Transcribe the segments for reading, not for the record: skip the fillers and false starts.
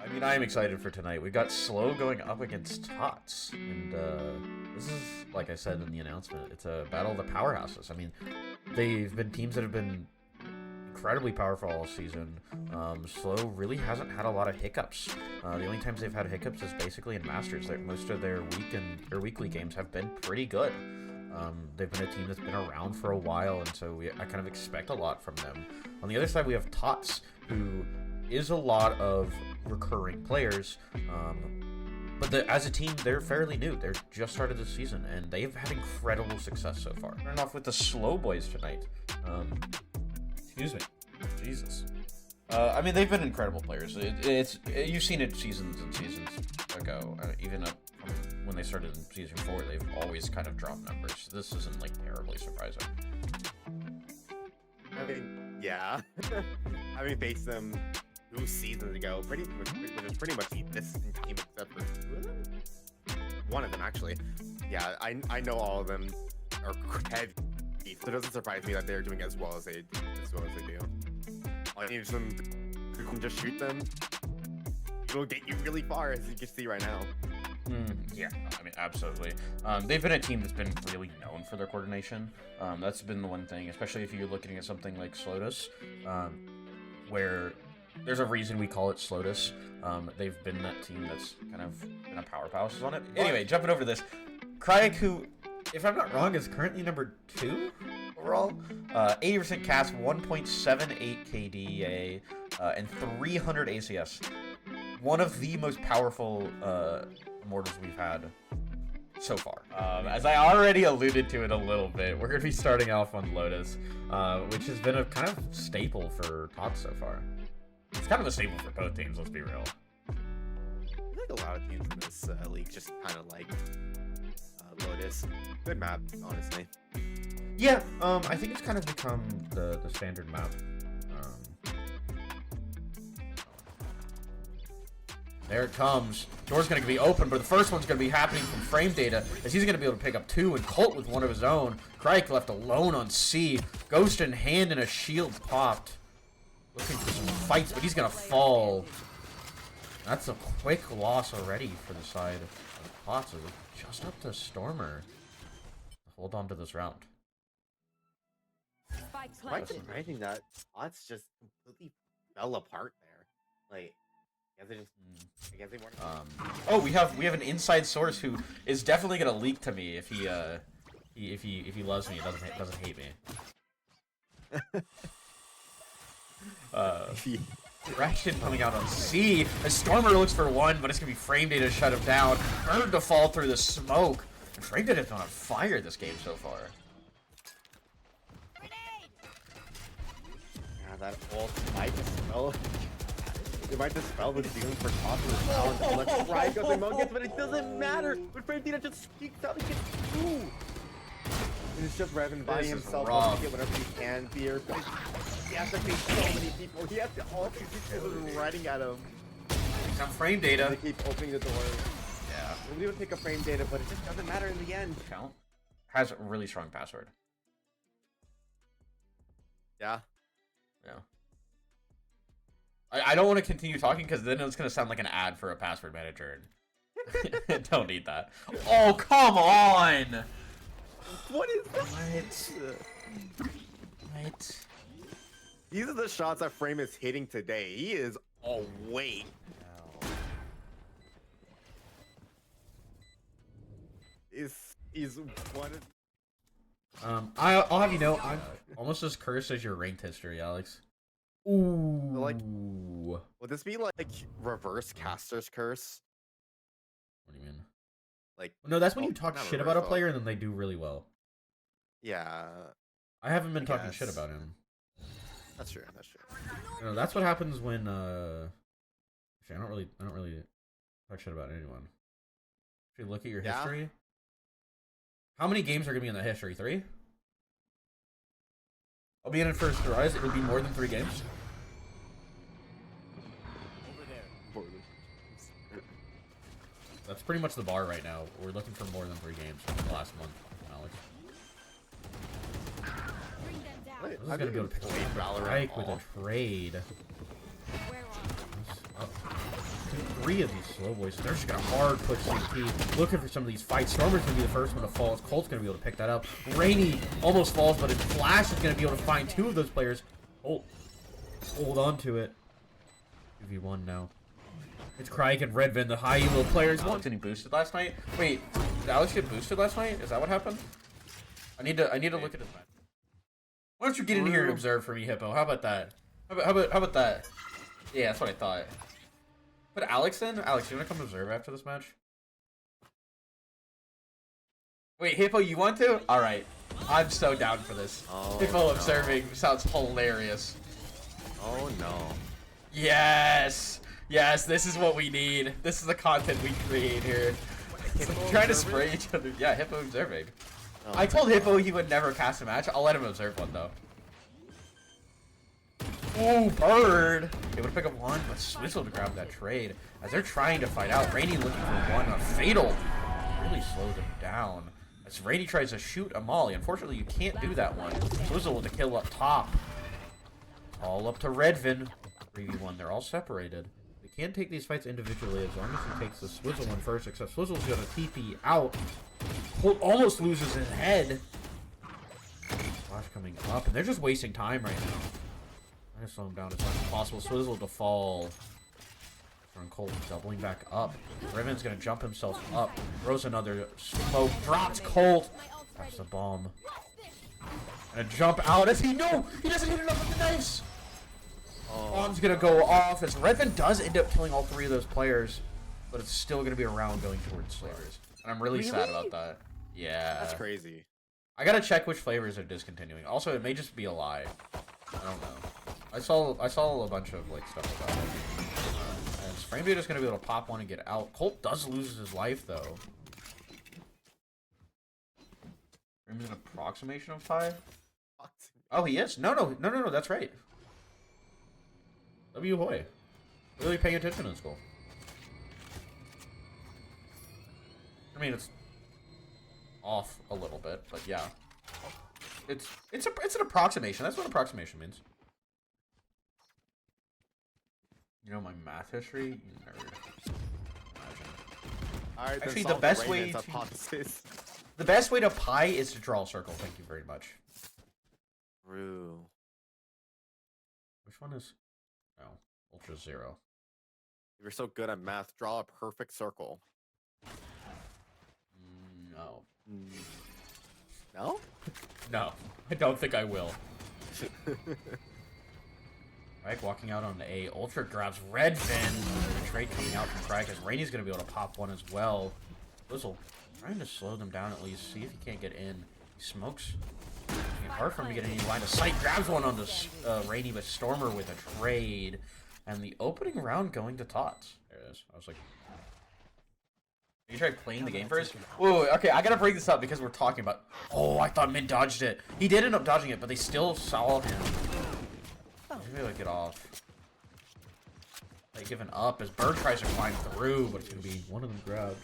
I mean, I am excited for tonight. We've got SLO going up against TOTS, and this is, like I said in the announcement, it's a battle of the powerhouses. I mean, they've been teams that have been incredibly powerful all season. SLO really hasn't had a lot of hiccups. The only times they've had hiccups is basically in Masters. Most of their weekly games have been pretty good. They've been a team that's been around for a while, and so I kind of expect a lot from them. On the other side, we have TOTS, who is a lot of recurring players, but as a team, they're fairly new. They're just started this season, and they've had incredible success so far. Starting off with the SLO boys tonight. Excuse me. Jesus. I mean, they've been incredible players. You've seen it seasons and seasons ago. Even up from when they started in Season 4, they've always kind of dropped numbers. This isn't, like, terribly surprising. I mean, yeah. Having faced them 2 seasons ago, which is pretty much this team except for 2 of them? One of them, actually. Yeah, I know all of them are heavy, so it doesn't surprise me that they're doing as well as they do. All you need is them to just shoot them. It'll get you really far, as you can see right now. Yeah, I mean, absolutely. They've been a team that's been really known for their coordination. That's been the one thing, especially if you're looking at something like SLOTUS, where there's a reason we call it SLOTUS. They've been that team that's kind of been a powerhouse on it. Anyway, jumping over this, Kryak, who, if I'm not wrong, is currently number 2 overall. 80% cast, 1.78 KDA, and 300 ACS. One of the most powerful immortals we've had so far. As I already alluded to it a little bit, we're going to be starting off on Lotus, which has been a kind of staple for TOTS so far. It's kind of a staple for both teams, let's be real. I think a lot of teams in this league just kind of like Lotus. Good map, honestly. Yeah, I think it's kind of become the standard map. There it comes. Door's going to be open, but the first one's going to be happening from frame data, as he's going to be able to pick up 2, and Colt with one of his own. Kryak left alone on C. Ghost in hand and a shield popped. Looking for some fights, but he's going to fall. That's a quick loss already for the side of TOTS. Just up to Stormer. Hold on to this round. It's quite surprising that TOTS just completely fell apart there. Like, I guess they weren't. Oh, we have an inside source who is definitely gonna leak to me if he loves me, doesn't hate me. Ration coming out on C. As Stormer looks for 1, but it's gonna be frame data to shut him down. Bird to fall through the smoke. And frame data's been on fire this game so far. Yeah, that ult might dispel. It might dispel the doom for TOTS as well. And let's try up the Monkets, but it doesn't matter. But frame data just squeaks out and gets 2. And it's just Revan by himself. To get whatever he can here. But he has to face so many people. He has to all these people running at him. Some frame data. They keep opening the door. Yeah. Nobody would pick up frame data, but it just doesn't matter in the end. Count has a really strong password. Yeah. Yeah. I don't want to continue talking because then it's going to sound like an ad for a password manager. Don't need that. Oh, come on! What is this? What? These are the shots that Frame is hitting today. He is awake. He's one of... I'll have you know, I'm almost as cursed as your ranked history, Alex. Ooh. Like, will this be like reverse caster's curse? What do you mean? Like, no, that's when you talk shit about a player and then they do really well. Yeah. I haven't been talking shit about him. That's true. That's true. No, that's what happens when actually, I don't really talk shit about anyone. If you look at your history, how many games are gonna be in the history? 3? I'll be in it first rise. It would be more than 3 games. Over there. That's pretty much the bar right now. We're looking for more than 3 games from the last month, Alex. Wait, This is gonna be able to pick Valorant with a trade. 3 of these slow boys. They're just gonna hard push CP, looking for some of these fights. Stormer's gonna be the first one to fall. Colt's gonna be able to pick that up. Rainy almost falls, but his Flash is gonna be able to find 2 of those players. Colt, hold on to it. 2v1 now. It's Crike and Redvin, the high elo players. Alex getting boosted last night. Wait, did Alex get boosted last night? Is that what happened? I need to look at his match. Why don't you get in here and observe for me, Hippo? How about that? How about that? Yeah, that's what I thought. Put Alex in? Alex, you wanna come observe after this match? Wait, Hippo, you want to? Alright. I'm so down for this. Oh, Hippo observing sounds hilarious. Oh no. Yes! Yes, this is what we need. This is the content we create here. Trying to spray each other. Yeah, Hippo observing. Oh, I told Hippo he would never cast a match. I'll let him observe one though. Oh, bird! They would pick up one, but Swizzle to grab that trade. As they're trying to fight out, Rainy looking for one. A fatal really slowed him down. As Rainy tries to shoot a Molly. Unfortunately, you can't do that one. Swizzle with the kill up top. All up to Redvin. 3v1, they're all separated. They can take these fights individually as long as he takes the Swizzle one first, except Swizzle's gonna TP out. Colt almost loses his head. Flash coming up, and they're just wasting time right now. I'm gonna slow him down as much as possible. Swizzle to fall. From Colt doubling back up. Riven's gonna jump himself up. Throws another smoke. Drops Colt. That's the bomb. Gonna jump out as he doesn't hit enough with the knives. Bomb's gonna go off as Redvin does end up killing all 3 of those players, but it's still gonna be a round going towards Slayers. And I'm really sad about that. Yeah. That's crazy. I gotta check which flavors are discontinuing. Also, it may just be a lie. I don't know. I saw a bunch of like stuff about it. And Framebeat is gonna be able to pop one and get out. Colt does lose his life though. Framebeat's an approximation of 5. Oh, he is. No. That's right. W Hoy. Really paying attention in school. I mean, it's off a little bit, but yeah. It's an approximation. That's what approximation means. You know my math history? You nerd. Imagine. Alright, actually, the best way to pi is to draw a circle. Thank you very much. True. Which one is? No, Ultra 0. You were so good at math. Draw a perfect circle. No. No? No, I don't think I will. Right, walking out on A. Ultra grabs Redvin. The trade coming out from Crag as Rainy's going to be able to pop one as well. Whistle trying to slow them down at least. See if he can't get in. He smokes. It's hard for him to get any line of sight. Grabs one on the Rainy, but Stormer with a trade. And the opening round going to TOTS. There it is. I was like... You tried playing the game first? Whoa, okay, I gotta bring this up because we're talking about... Oh, I thought mid dodged it. He did end up dodging it, but they still saw him. Maybe like get off. They giving up as Bird tries to climb through, but it's gonna be one of them grabbed.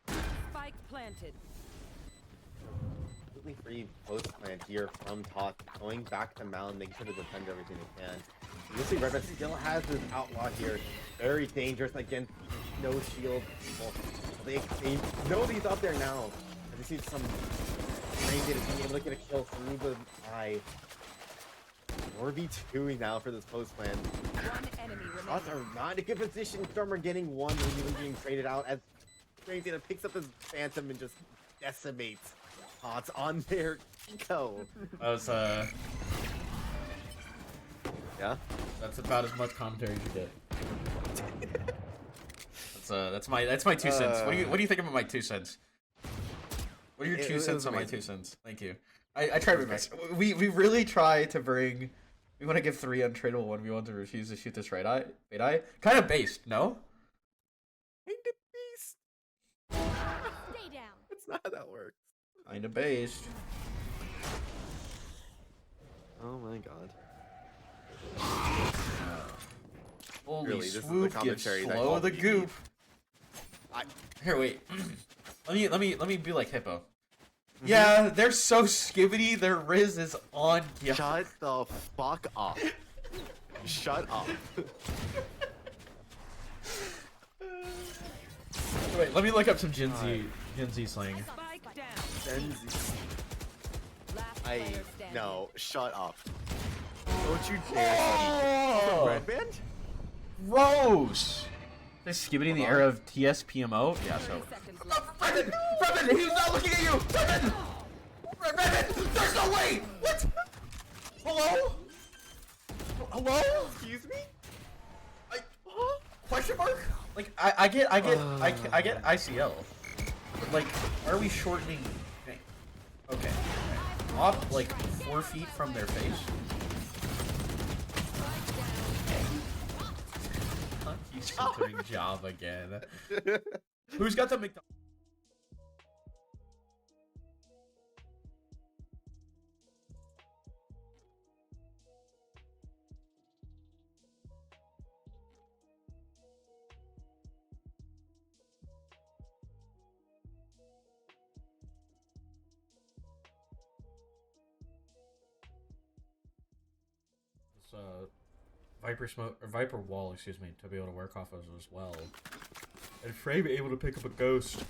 Spike planted. Completely free post plant here from TOTS, going back to mound, making sure to defend everything they can. You'll see Redvin still has this outlaw here. Very dangerous against no shield. Well, they know he's out there now. I just need some range data being able to get a kill through the eye. 4v2 now for this post plan. One enemy TOTS are not in a good position. Stormer getting one, really being traded out as range data picks up his phantom and just decimates TOTS on their eco. That was Yeah? that's about as much commentary as you get. That's my 2 cents. What do you think about my 2 cents? What are your 2 cents on my 2 cents? Thank you. I tried my best. We really try to bring. We want to give 3 untradeable when we want to refuse to shoot this right eye. Kind of based, no? Kind of beast. Stay down. That's not how that works. Kind of based. Oh my god. Holy Really, this is the swoop! Get commentary that slow all the we goop. I- Here, wait. let me be like Hippo. Yeah, they're so skibbity. Their Riz is on. Yeah. Shut the fuck up. Shut up. Wait, let me look up some Gen Z slang. Spike down. Senzi. Last I player standing. no. Shut up. Don't you dare. Oh, Red band? gross! They're skipping the era of TSPMO? Yeah, so. 30 seconds left. Brendan! He's not looking at you! Brendan! Brendan! There's no way! What? Hello? Hello? Excuse me? Question mark? Like, I get ICL. But, like, are we shortening? Okay. Off, like, 4 feet from their face? He's doing job again. Who's got the McDonald's? Viper smoke or Viper wall, excuse me, to be able to work off of as well. And Frame able to pick up a ghost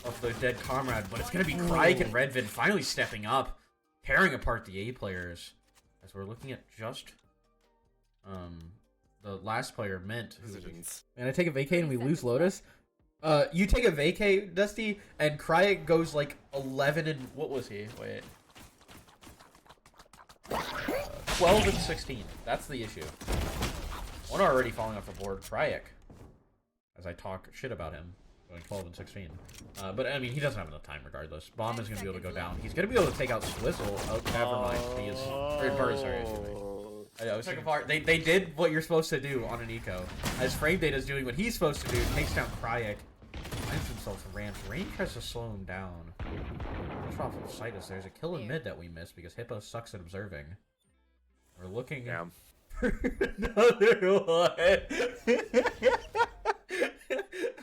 of their dead comrade, but it's gonna be Crike and Redvid finally stepping up, tearing apart the A players. As we're looking at just the last player Mint, who and I take a vacate and we lose Lotus. You take a vacate, Dusty, and Crike goes like 11 and what was he? Wait. 12 and 16. That's the issue. One already falling off the board. Cryak. As I talk shit about him. Going 12 and 16. But I mean, he doesn't have enough time regardless. Bomb is going to be able to go down. He's going to be able to take out Swizzle. Oh, never mind. He is... Or Bird, sorry. I was taking apart. They did what you're supposed to do on an eco. As Frame Data is doing what he's supposed to do. Takes down Cryak. Finds himself a ramp. Rain tries to slow him down. Just off of sight as there's a kill in mid that we missed because Hippo sucks at observing. We're looking for another one.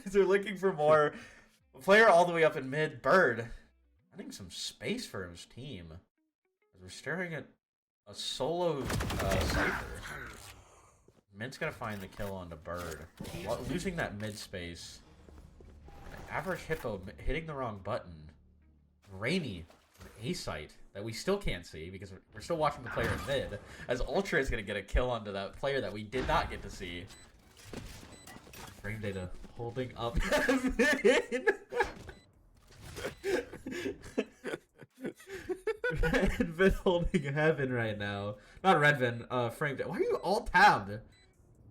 They're looking for more. Player all the way up in mid. Bird. Finding some space for his team. We're staring at a solo Cypher. Mint's gonna find the kill onto Bird. Losing that mid space. Average Hippo hitting the wrong button. Rainy. A site that we still can't see because we're still watching the player in mid. As Ultra is going to get a kill onto that player that we did not get to see. Frame Data holding up Redvin holding heaven right now. Not Redvin, Frame Data. Why are you all tabbed?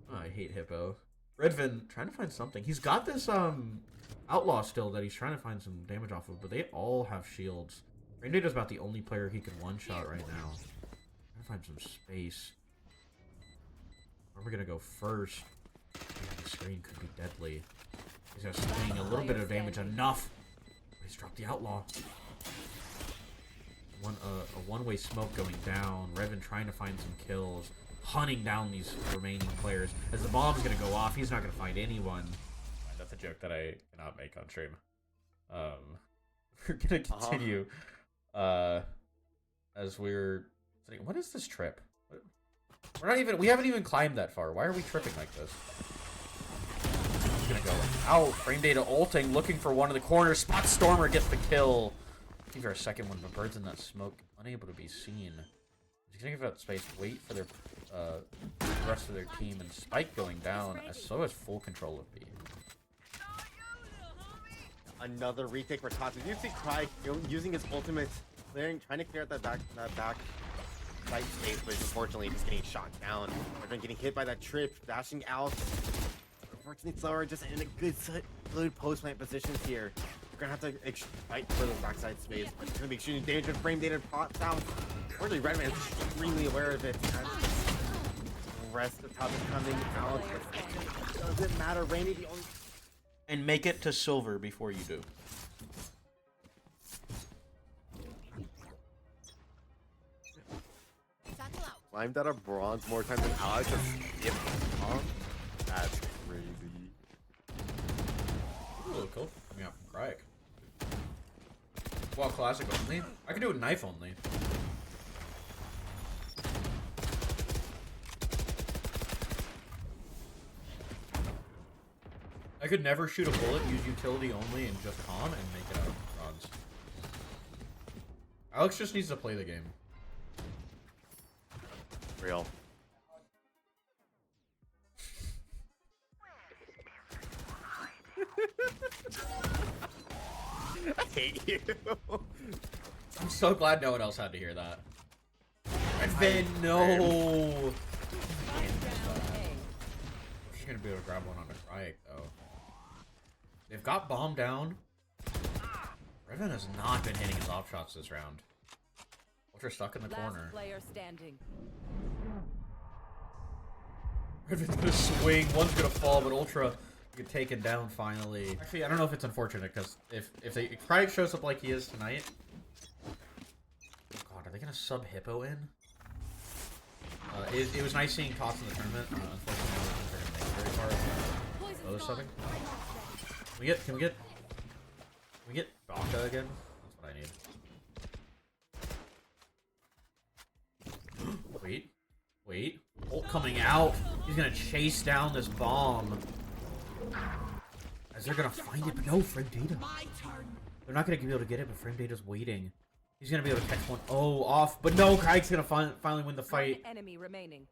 Oh, I hate Hippo. Redvin trying to find something. He's got this outlaw still that he's trying to find some damage off of, but they all have shields. Frame Data's about the only player he can one-shot right now. Trying to find some space. Where are we gonna go first? The screen could be deadly. He's gonna swing a little bit of damage, enough. He's dropped the outlaw. A one-way smoke going down. Revan trying to find some kills, hunting down these remaining players. As the bomb's gonna go off, he's not gonna find anyone. That's a joke that I cannot make on stream. We're gonna continue. As we're sitting, what is this trip? We haven't even climbed that far. Why are we tripping like this? He's gonna go out. Frame Data ulting, looking for one in the corner. Spot Stormer gets the kill. Looking for a second one, but Bird's in that smoke, unable to be seen. He's gonna give out space, wait for their the rest of their team, and Spike going down, as so has full control of B. Another retake for TOTS. You see Cry using his ultimate, trying to clear out that back side space, but unfortunately just getting shot down. Everyone getting hit by that trip, dashing out. Unfortunately, Slower just in a good post plant positions here. We're gonna have to fight for the backside space, but it's gonna be shooting damage with Frame Data pops out. Unfortunately, Redman's extremely aware of it. And the rest of TOTS is coming out. It doesn't matter. Randy, the only. And make it to silver before you do. Climbed out of bronze more times than Alex. That's crazy. Ooh, cool. Coming out from Cryak. Well, classic only. I can do it knife only. I could never shoot a bullet, use utility only, and just con and make it out of rods. Alex just needs to play the game. Real. I hate you. I'm so glad no one else had to hear that. Redfin, no! She's gonna be able to grab one on the right, though. They've got bomb down. Redfin has not been hitting his op shots this round. Ultra stuck in the corner. Player standing. Redfin's gonna swing, one's gonna fall, but Ultra get taken down finally. Actually, I don't know if it's unfortunate, because if Cryek shows up like he is tonight... Oh god, are they gonna sub Hippo in? It was nice seeing TOTS in the tournament. Unfortunately, I don't think they're gonna make it very far. Oh, subbing. Can we get Baka again? That's what I need. Wait. Ult coming out. He's gonna chase down this bomb. As they're gonna find it, but no, frame data. They're not gonna be able to get it, but frame data's waiting. He's gonna be able to catch one. Oh, off. But no, Craig's gonna finally win the fight. Enemy remaining.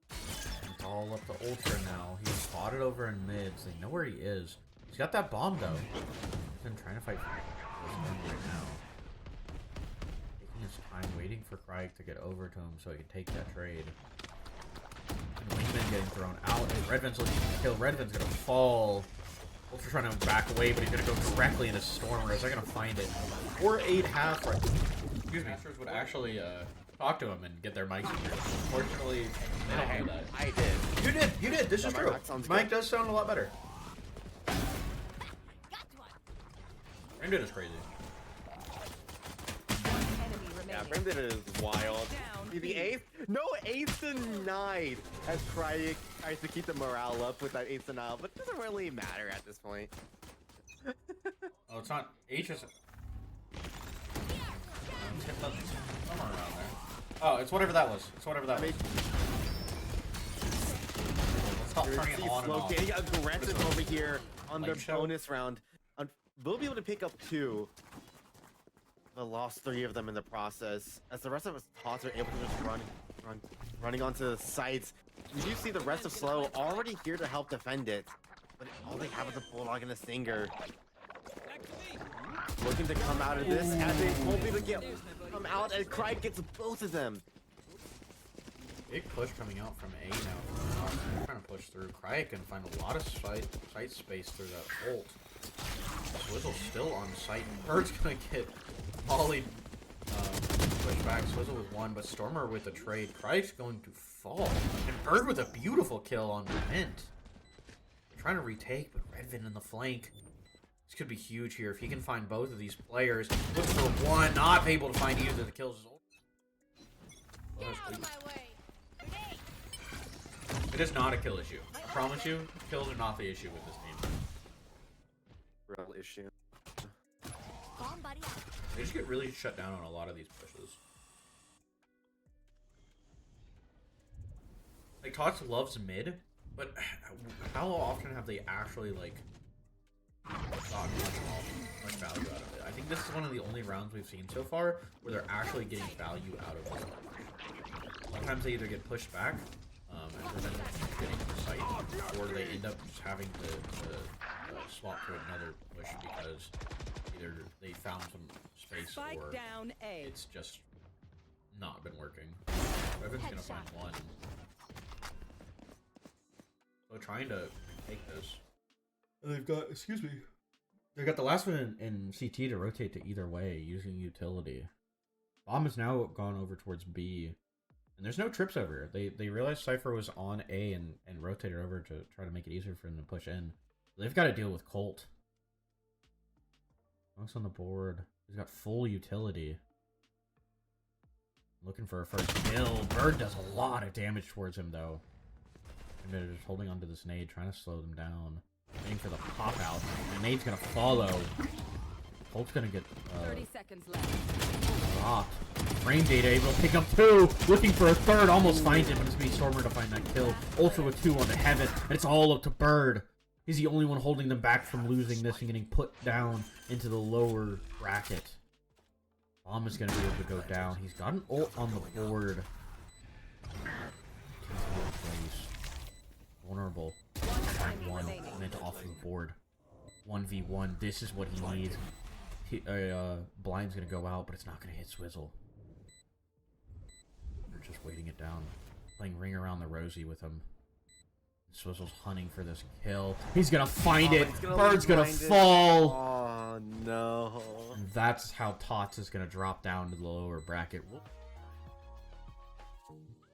It's all up to Ultra now. He's spotted over in mid, so they know where he is. He's got that bomb, though. He's been trying to fight for this right now. Taking his time, waiting for Craig to get over to him so he can take that trade. And Wingman getting thrown out. Redvin's looking to kill. Redvin's gonna fall. Ultra trying to back away, but he's gonna go directly into Stormers. They're gonna find it. 4-8 half. Excuse me. Masters would actually talk to him and get their mics in here. Unfortunately, they don't do that. I did. You did. This is true. Mike does sound a lot better. Frame data is crazy. Yeah, frame data is wild. The ace? No ace denied as Cryek tries to keep the morale up with that ace denial, but it doesn't really matter at this point. Oh, it's not. H is. Somewhere around there. Oh, it's whatever that was. It's whatever that was. Let's stop turning it on and off. Getting aggressive over here on the bonus round. We'll be able to pick up 2. But lost 3 of them in the process. As the rest of us TOTS are able to just running onto the sites. You do see the rest of SLO already here to help defend it. But all they have is a Bulldog and a Stinger. Looking to come out of this as they won't be able to come out as Cryek gets both of them. Big push coming out from A now. They're trying to push through. Cryek can find a lot of site space through that ult. Swizzle's still on site. Bird's gonna get Molly pushed back. Swizzle with 1, but Stormer with a trade. Cryek's going to fall. And Bird with a beautiful kill on Vent. Trying to retake, but Redvin in the flank. This could be huge here. If he can find both of these players. Looks for 1, not able to find either. The kills. It is not a kill issue. I promise you, kills are not the issue with this team. Real issue. They just get really shut down on a lot of these pushes. Like, TOTS loves mid, but how often have they actually, like, gotten much value out of it? I think this is one of the only rounds we've seen so far where they're actually getting value out of this. Sometimes they either get pushed back, and prevent them from getting to the site, or they end up just having to swap to another push because either they found some space or it's just not been working. Evan's gonna find 1. So trying to take this. They've got, excuse me. They got the last one in CT to rotate to either way using utility. Bomb has now gone over towards B. And there's no trips over. They realized Cypher was on A and rotated over to try to make it easier for them to push in. They've got to deal with Colt. Smokes on the board. He's got full utility. Looking for a first kill. Bird does a lot of damage towards him, though. And they're just holding onto this nade, trying to slow them down. Waiting for the pop out. The nade's gonna follow. Colt's gonna get 30 seconds left. dropped. Frame data able to pick up 2. Looking for a 3rd. Almost finds it, but it's me Stormer to find that kill. Ultra with 2 on the heaven. And it's all up to Bird. He's the only one holding them back from losing this and getting put down into the lower bracket. Bomb is going to be able to go down. He's got an ult on the board. Vulnerable. One meant off the board. 1v1. This is what he needs. Blind's going to go out, but it's not going to hit Swizzle. They're just waiting it down. Playing Ring Around the Rosie with him. Swizzle's hunting for this kill. He's gonna find it. Bird's gonna fall. Oh no. And that's how TOTS is gonna drop down to the lower bracket.